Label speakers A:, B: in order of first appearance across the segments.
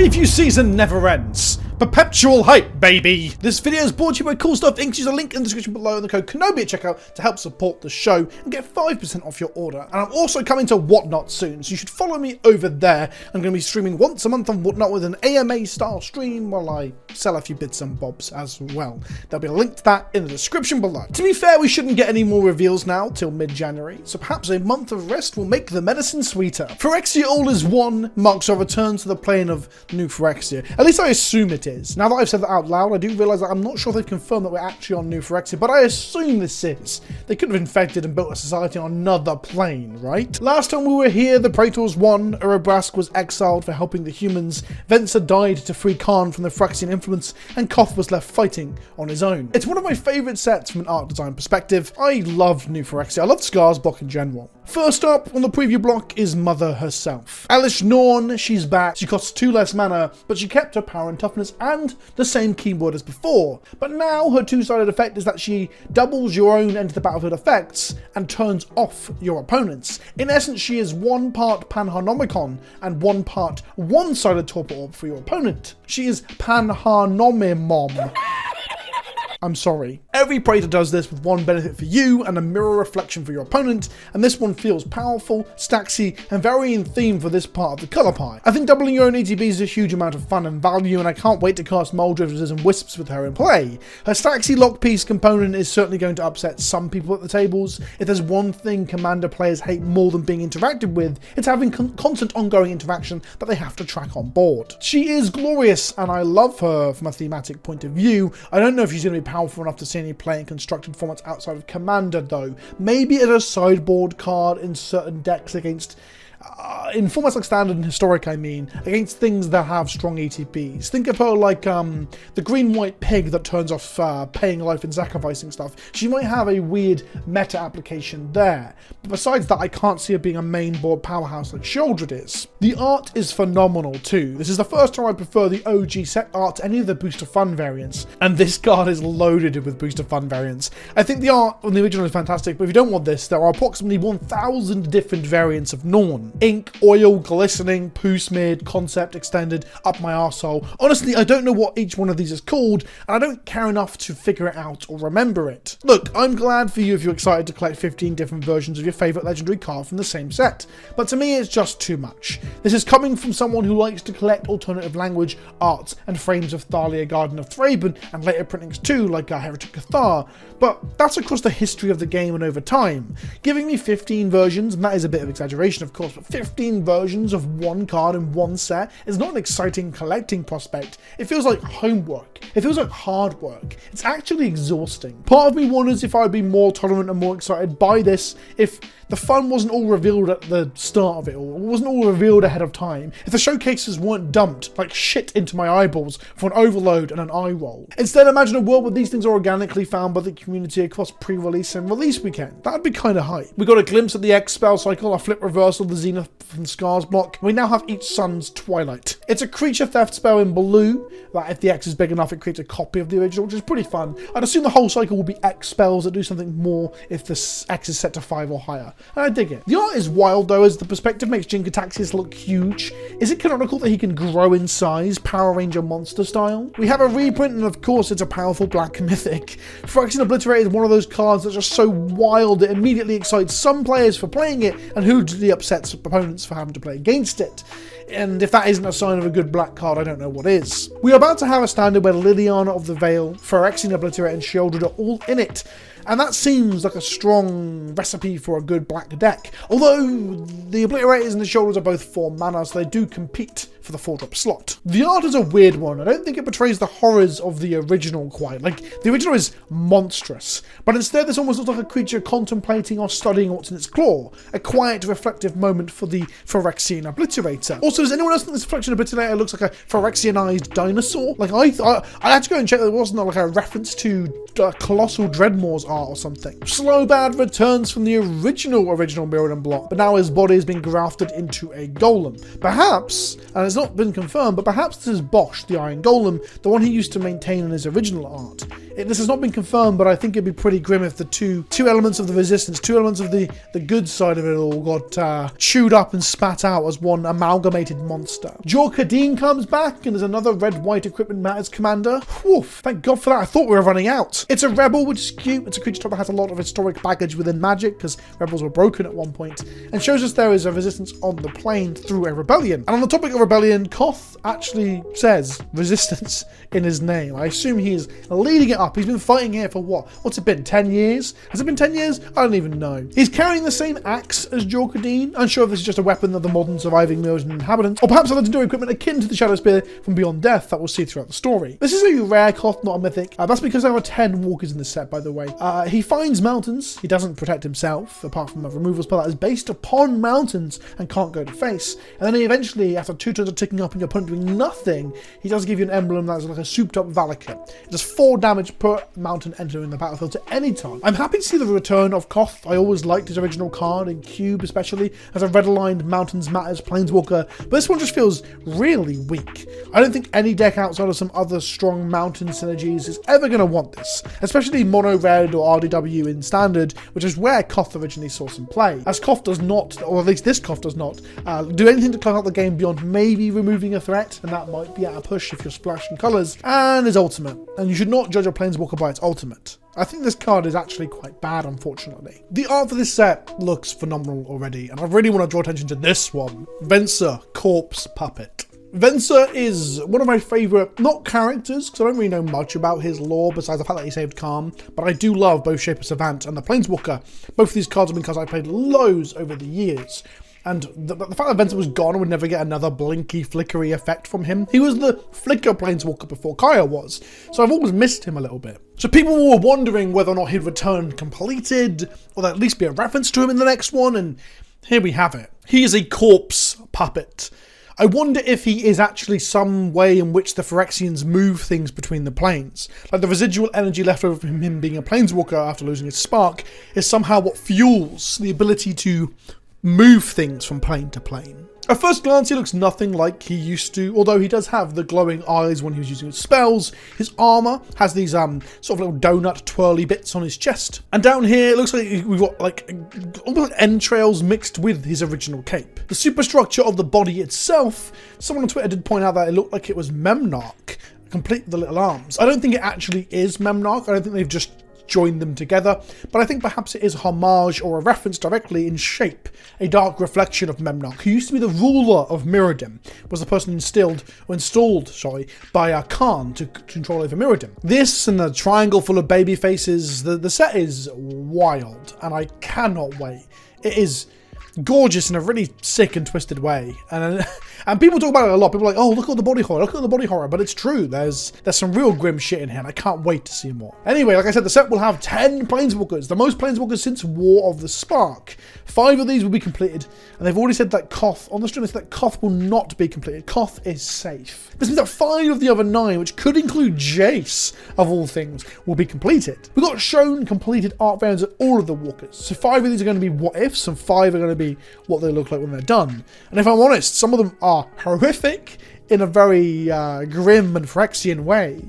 A: preview season never ends. Perpetual hype, baby! This video is brought to you by Cool Stuff Inc. Use a link in the description below and the code KENOBI at checkout to help support the show and get 5% off your order. And I'm also coming to Whatnot soon, so you should follow me over there. I'm going to be streaming once a month on Whatnot with an AMA style stream while I sell a few bits and bobs as well. There'll be a link to that in the description below. To be fair, we shouldn't get any more reveals now till mid-January, so perhaps a month of rest will make the medicine sweeter. Phyrexia All is One marks our return to the plane of new Phyrexia. At least I assume it is. Now that I've said that out loud, I do realise that I'm not sure they've confirmed that we're actually on new Phyrexia, but I assume this is. They could have infected and built a society on another plane, right? Last time we were here, the Praetors won, Erebrask was exiled for helping the humans, Venser died to free Khan from the Phyrexian influence, and Koth was left fighting on his own. It's one of my favourite sets from an art design perspective. I love new Phyrexia. I love Scar's block in general. First up on the preview block is Mother herself. Elesh Norn, she's back. She costs 2 less mana, but she kept her power and toughness and the same keyboard as before. But now her two-sided effect is that she doubles your own enter the battlefield effects and turns off your opponents. In essence, she is 1 part Panharmonicon and 1 part one-sided Torpor Orb for your opponent. She is Panharnomimom. I'm sorry. Every Praetor does this with one benefit for you and a mirror reflection for your opponent, and this one feels powerful, stacksy, and very in theme for this part of the colour pie. I think doubling your own ATB is a huge amount of fun and value, and I can't wait to cast Moldrifters and Wisps with her in play. Her stacksy lockpiece component is certainly going to upset some people at the tables. If there's one thing Commander players hate more than being interacted with, it's having constant ongoing interaction that they have to track on board. She is glorious, and I love her from a thematic point of view. I don't know if she's going to be powerful enough to see any play in constructed formats outside of Commander though. Maybe as a sideboard card in certain decks against in formats like Standard and Historic, I mean, against things that have strong ETBs. Think of her like the green-white pig that turns off paying life and sacrificing stuff. She might have a weird meta application there. But besides that, I can't see her being a main board powerhouse like Sheoldred is. The art is phenomenal too. This is the first time I prefer the OG set art to any of the Booster Fun variants, and this card is loaded with Booster Fun variants. I think the art on the original is fantastic, but if you don't want this, there are approximately 1,000 different variants of Norn. Ink, oil, glistening, poo smeared, concept, extended, up my arsehole. Honestly, I don't know what each one of these is called, and I don't care enough to figure it out or remember it. Look, I'm glad for you if you're excited to collect 15 different versions of your favourite legendary card from the same set, but to me it's just too much. This is coming from someone who likes to collect alternative language, arts, and frames of Thalia Garden of Thraben, and later printings too, like Heretic Cathar, but that's across the history of the game and over time. Giving me 15 versions, and that is a bit of exaggeration of course, but 15 versions of one card in one set is not an exciting collecting prospect. It feels like homework. It feels like hard work. It's actually exhausting. Part of me wonders if I'd be more tolerant and more excited by this if the fun wasn't all revealed at the start of it, or wasn't all revealed ahead of time, if the showcases weren't dumped like shit into my eyeballs for an overload and an eye roll. Instead, imagine a world where these things are organically found by the community across pre-release and release weekend. That'd be kind of hype. We got a glimpse of the X spell cycle, a flip reversal of the Zenith from Scar's block. We now have each Sun's Twilight. It's a creature theft spell in blue that if the X is big enough it creates a copy of the original, which is pretty fun. I'd assume the whole cycle will be X spells that do something more if the X is set to 5 or higher. And I dig it. The art is wild though, as the perspective makes Jin-Gitaxias look huge. Is it canonical that he can grow in size, Power Ranger monster style? We have a reprint, and of course it's a powerful black mythic. Phyrexian Obliterator is one of those cards that's just so wild it immediately excites some players for playing it and hugely upsets opponents for having to play against it. And if that isn't a sign of a good black card, I don't know what is. We are about to have a standard where Liliana of the Veil, Phyrexian Obliterator, and Sheoldred are all in it. And that seems like a strong recipe for a good black deck. Although the Obliterators and the Sheoldreds are both 4 mana, so they do compete for the 4-drop slot. The art is a weird one. I don't think it portrays the horrors of the original quite. Like, the original is monstrous, but instead this almost looks like a creature contemplating or studying what's in its claw. A quiet, reflective moment for the Phyrexian Obliterator. Also, does anyone else think this Phyrexian Obliterator looks like a Phyrexianized dinosaur? Like, I had to go and check that it wasn't like a reference to Colossal Dreadmore's art or something. Slowbad returns from the original Mirrodin block, but now his body has been grafted into a golem. Perhaps, and it's not been confirmed, but perhaps this is Bosch, the Iron Golem, the one he used to maintain in his original art. This has not been confirmed, but I think it'd be pretty grim if the two elements of the resistance, two elements of the good side of it all got chewed up and spat out as one amalgamated monster. Jor-Kadeen comes back, and there's another red-white equipment matters commander. Whew, thank God for that. I thought we were running out. It's a rebel, which is cute. It's a creature type that has a lot of historic baggage within Magic, because rebels were broken at one point, and shows us there is a resistance on the plane through a rebellion. And on the topic of rebellion, Koth actually says resistance in his name. I assume he's leading it up. He's been fighting here for what? What's it been? 10 years? Has it been 10 years? I don't even know. He's carrying the same axe as Jor-Kadeen. Unsure if this is just a weapon of the modern surviving Myrsian inhabitants, or perhaps a legendary equipment akin to the Shadow Spear from Beyond Death that we'll see throughout the story. This is a rare Koth, not a mythic. That's because there are 10 walkers in this set, by the way. He finds mountains. He doesn't protect himself, apart from a removal spell that is based upon mountains and can't go to face. And then he eventually, after 2 turns of ticking up and your opponent doing nothing, he does give you an emblem that's like a souped up Valakut. It does 4 damage per mountain entering the battlefield at any time. I'm happy to see the return of Koth. I always liked his original card in Cube, especially as a red-aligned Mountains Matters Planeswalker, but this one just feels really weak. I don't think any deck outside of some other strong mountain synergies is ever going to want this, especially mono red or RDW in Standard, which is where Koth originally saw some play. As Koth does not, or at least this Koth does not, do anything to close out the game beyond maybe removing a threat, and that might be at a push if you're splashing colours, and his ultimate. And you should not judge a Planeswalker by its ultimate. I think this card is actually quite bad, unfortunately. The art for this set looks phenomenal already, and I really want to draw attention to this one. Venser, Corpse Puppet. Venser is one of my favourite, not characters, because I don't really know much about his lore besides the fact that he saved Calm, but I do love both Shaper Savant and the Planeswalker. Both of these cards have been cards I've played loads over the years. And the fact that Venser was gone and would never get another blinky, flickery effect from him. He was the flicker Planeswalker before Kaya was, so I've always missed him a little bit. So people were wondering whether or not he'd return completed, or there'd at least be a reference to him in the next one, and here we have it. He is a corpse puppet. I wonder if he is actually some way in which the Phyrexians move things between the planes. Like the residual energy left over from him being a Planeswalker after losing his spark is somehow what fuels the ability to move things from plane to plane. At first glance, he looks nothing like he used to, although he does have the glowing eyes when he was using his spells. His armor has these sort of little donut twirly bits on his chest. And down here, it looks like we've got like almost like entrails mixed with his original cape. The superstructure of the body itself, someone on Twitter did point out that it looked like it was Memnarch, complete with the little arms. I don't think it actually is Memnarch. I don't think they've just joined them together, but I think perhaps it is a homage or a reference directly in shape, a dark reflection of Memnarch, who used to be the ruler of Mirrodin, was the person installed by Khan to control over Mirrodin. This and the triangle full of baby faces, the set is wild, and I cannot wait. It is gorgeous in a really sick and twisted way, and people talk about it a lot. People are like, oh, look at the body horror, look at the body horror, but it's true. There's some real grim shit in here, and I can't wait to see more. Anyway, like I said, the set will have 10 Planeswalkers, the most Planeswalkers since War of the Spark. 5 of these will be completed, and they've already said that Koth, on the stream, they said that Koth will not be completed. Koth is safe. This means that 5 of the other 9, which could include Jace, of all things, will be completed. We got shown completed art variants of all of the walkers, so 5 of these are going to be what ifs, and 5 are going to be what they look like when they're done. And if I'm honest, some of them are horrific in a very grim and Phyrexian way.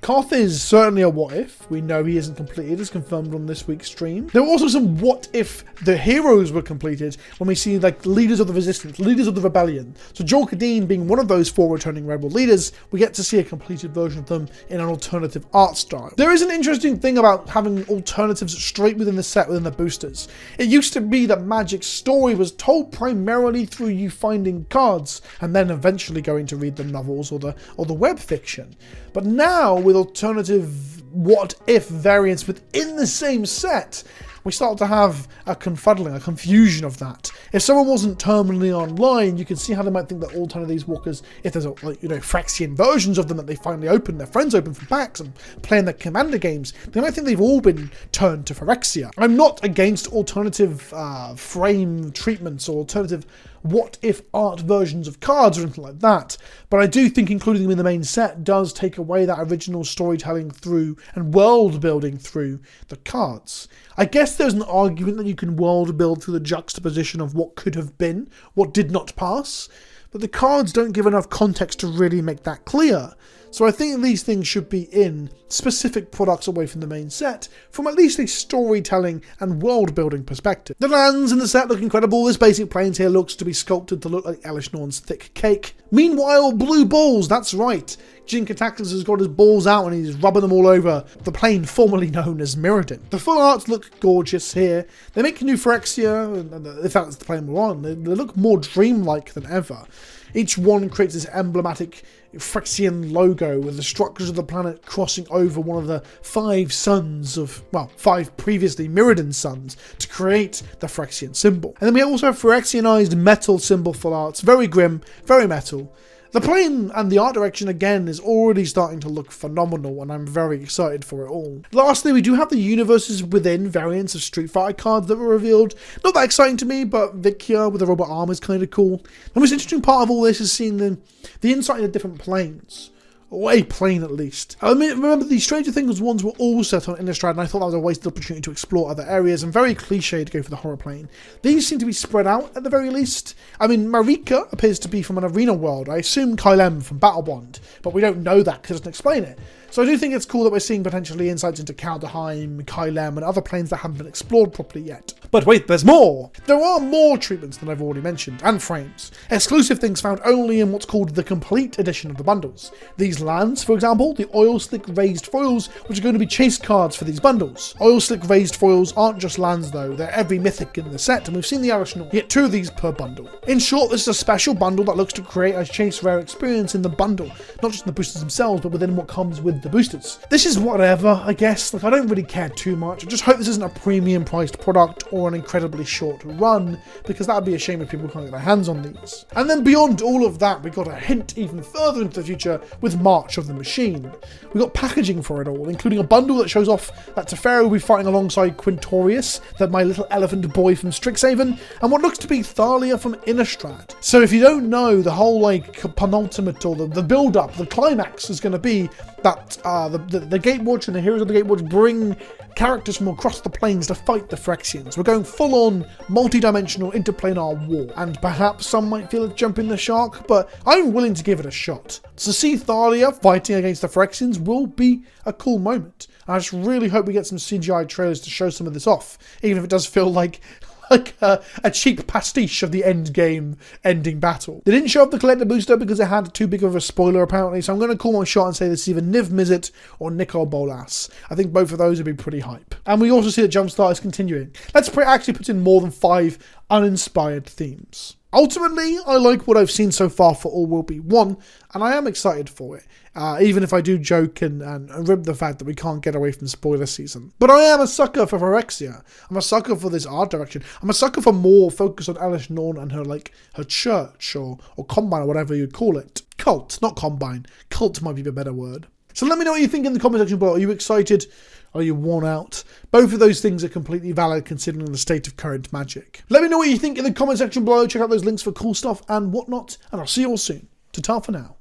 A: Koth is certainly a what if. We know he isn't completed, as confirmed on this week's stream. There were also some what if the heroes were completed when we see like leaders of the resistance, leaders of the rebellion. So Jor-Kadeen being one of those 4 returning rebel leaders, we get to see a completed version of them in an alternative art style. There is an interesting thing about having alternatives straight within the set, within the boosters. It used to be that Magic's story was told primarily through you finding cards and then eventually going to read the novels or the web fiction. But now, with alternative what-if variants within the same set, we start to have a confuddling, a confusion of that. If someone wasn't terminally online, you can see how they might think that all 10 of these walkers, if there's Phyrexian versions of them that they finally open, their friends open for packs and playing their commander games, they might think they've all been turned to Phyrexia. I'm not against alternative frame treatments or alternative what-if art versions of cards or anything like that, but I do think including them in the main set does take away that original storytelling through and world building through the cards. I guess there's an argument that you can world build through the juxtaposition of what could have been, what did not pass, but the cards don't give enough context to really make that clear. So I think these things should be in specific products away from the main set, from at least a storytelling and world building perspective. The lands in the set look incredible. This basic plains here looks to be sculpted to look like Elesh Norn's thick cake. Meanwhile, blue balls, that's right. Jinkataxis has got his balls out and he's rubbing them all over the plane formerly known as Mirrodin. The full arts look gorgeous here. They make new Phyrexia, if that's the plane we're on, they look more dreamlike than ever. Each one creates this emblematic Phyrexian logo with the structures of the planet crossing over one of the 5 suns of, well, 5 previously Mirrodin suns to create the Phyrexian symbol. And then we also have Phyrexianized metal symbol full arts, very grim, very metal. The plane and the art direction again is already starting to look phenomenal and I'm very excited for it all. Lastly, we do have the universes within variants of Street Fighter cards that were revealed. Not that exciting to me, but Phyrexia with the robot arm is kind of cool. The most interesting part of all this is seeing the insight into different planes. Or a plane at least. I mean, remember the Stranger Things ones were all set on Innistrad and I thought that was a wasted opportunity to explore other areas and very cliche to go for the horror plane. These seem to be spread out at the very least. I mean, Marika appears to be from an arena world. I assume Kylem from Battle Bond, but we don't know that because it doesn't explain it. So I do think it's cool that we're seeing potentially insights into Kaldheim, Kylem and other planes that haven't been explored properly yet. But wait, there's more! There are more treatments than I've already mentioned, and frames. Exclusive things found only in what's called the complete edition of the bundles. These lands, for example, the oil slick raised foils, which are going to be chase cards for these bundles. Oil slick raised foils aren't just lands though, they're every mythic in the set, and we've seen the Elesh Norn. You get 2 of these per bundle. In short, this is a special bundle that looks to create a chase rare experience in the bundle, not just in the boosters themselves, but within what comes with the boosters. This is whatever, I guess. Like, I don't really care too much. I just hope this isn't a premium priced product or an incredibly short run, because that would be a shame if people can't get their hands on these. And then beyond all of that, we got a hint even further into the future with March of the Machine. We got packaging for it all, including a bundle that shows off that Teferi will be fighting alongside Quintorius, that my little elephant boy from Strixhaven, and what looks to be Thalia from Innistrad. So if you don't know, the whole like penultimate or the build up, the climax is going to be that the Gatewatch and the heroes of the Gatewatch bring characters from across the planes to fight the Phyrexians. We're going full on multi-dimensional interplanar war, and perhaps some might feel it's jumping the shark, but I'm willing to give it a shot. To see Thalia fighting against the Phyrexians will be a cool moment. I just really hope we get some CGI trailers to show some of this off, even if it does feel like a cheap pastiche of the end game ending battle. They didn't show up the collector booster because it had too big of a spoiler apparently, so I'm going to call my shot and say this is either Niv Mizzet or Nicole Bolas. I think both of those would be pretty hype. And we also see that Jumpstart is continuing. Let's actually put in more than 5 uninspired themes. Ultimately, I like what I've seen so far for All Will Be One, and I am excited for it. Even if I do joke and rib the fact that we can't get away from spoiler season. But I am a sucker for Phyrexia. I'm a sucker for this art direction. I'm a sucker for more focus on Elesh Norn and her church or combine or whatever you'd call it. Cult, not combine. Cult might be a better word. So let me know what you think in the comment section below. Are you excited? Are you worn out? Both of those things are completely valid considering the state of current Magic. Let me know what you think in the comment section below. Check out those links for cool stuff and whatnot. And I'll see you all soon. Ta-ta for now.